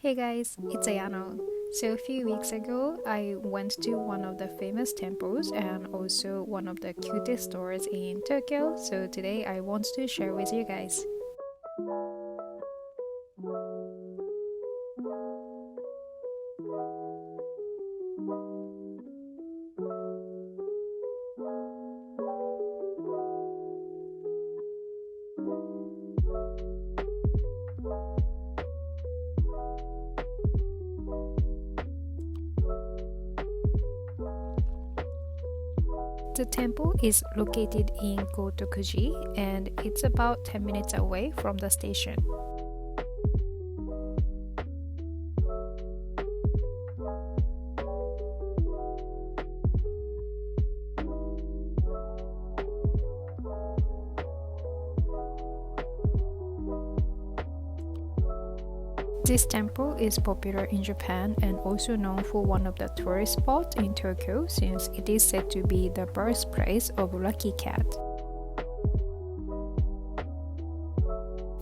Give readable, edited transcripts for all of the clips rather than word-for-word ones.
Hey guys, it's Ayano. So a few weeks ago, I went to one of the famous temples and also one of the cutest stores in Tokyo. So today I want to share with you guys. The temple is located in Gotokuji and it's about 10 minutes away from the station. This temple is popular in Japan and also known for one of the tourist spots in Tokyo since it is said to be the birthplace of Lucky Cat.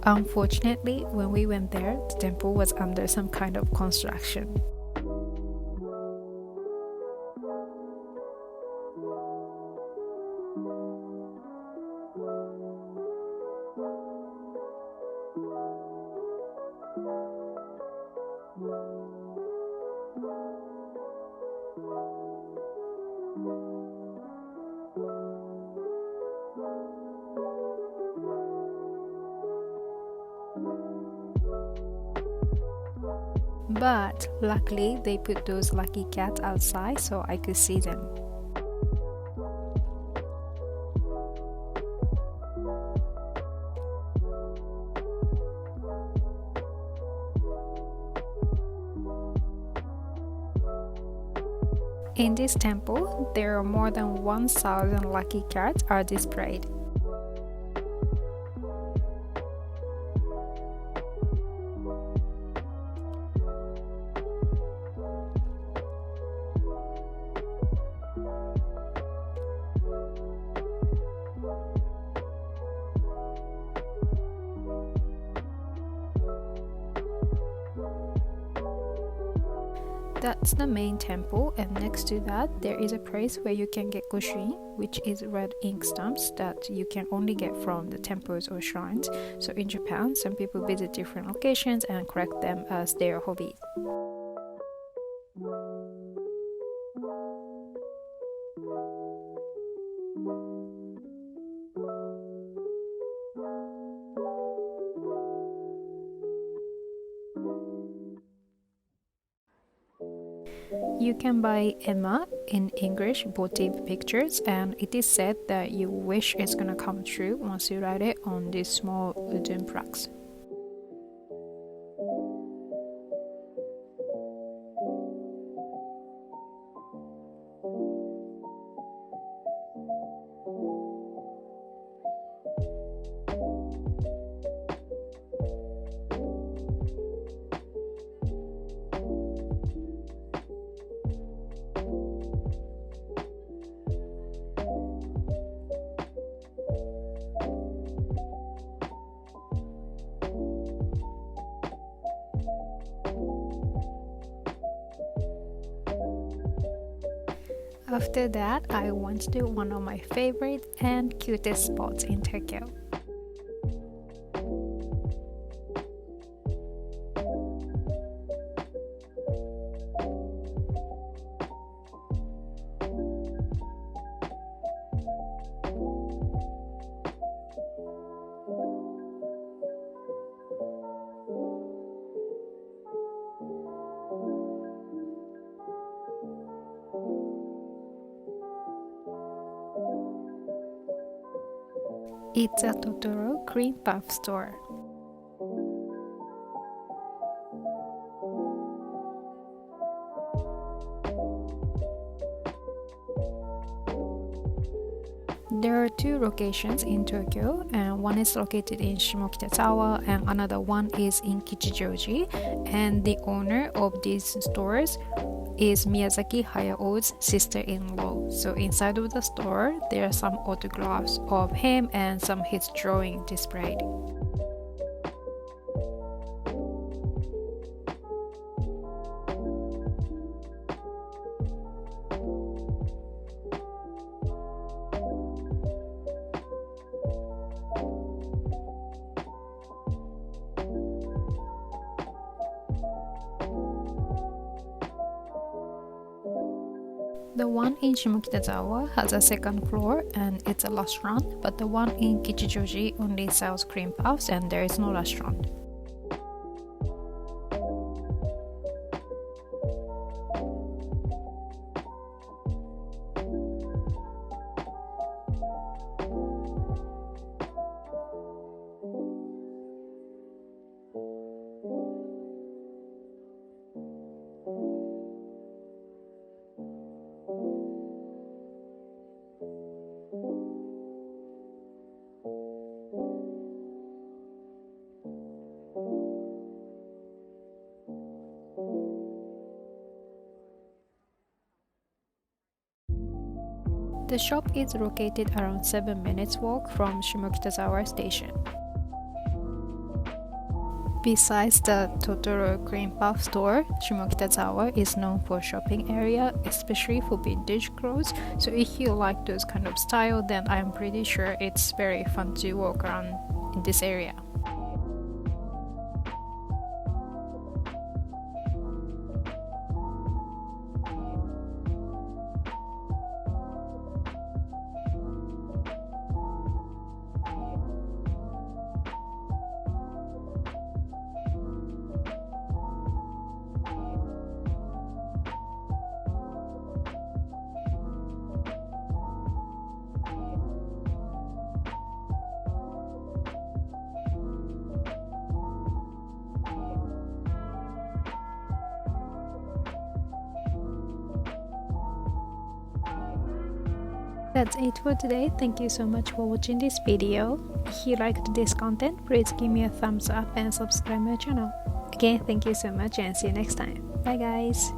Unfortunately, when we went there, the temple was under some kind of construction. But luckily, they put those lucky cats outside so I could see them. In this temple, there are more than 1,000 lucky cats are displayed. That's the main temple, and next to that there is a place where you can get goshin, which is red ink stamps that you can only get from the temples or shrines. So in Japan, some people visit different locations and collect them as their hobby. You can buy Emma, in English votive pictures, and it is said that your wish is gonna come true once you write it on these small wooden plaques. After that, I went to one of my favorite and cutest spots in Tokyo. It's a Totoro cream puff store. There are two locations in Tokyo, and one is located in Shimokita Tower and another one is in Kichijoji, and the owner of these stores is Miyazaki Hayao's sister-in-law. So inside of the store, there are some autographs of him and some his drawing displayed. The one in Shimokitazawa has a second floor and it's a restaurant, but the one in Kichijoji only sells cream puffs and there is no restaurant. The shop is located around 7 minutes walk from Shimokitazawa station. Besides the Totoro Cream Puff store, Shimokitazawa is known for shopping area, especially for vintage clothes. So if you like those kind of style, then I'm pretty sure it's very fun to walk around in this area. That's it for today. Thank you so much for watching this video. If you liked this content, please give me a thumbs up and subscribe my channel. Again, thank you so much and see you next time. Bye guys!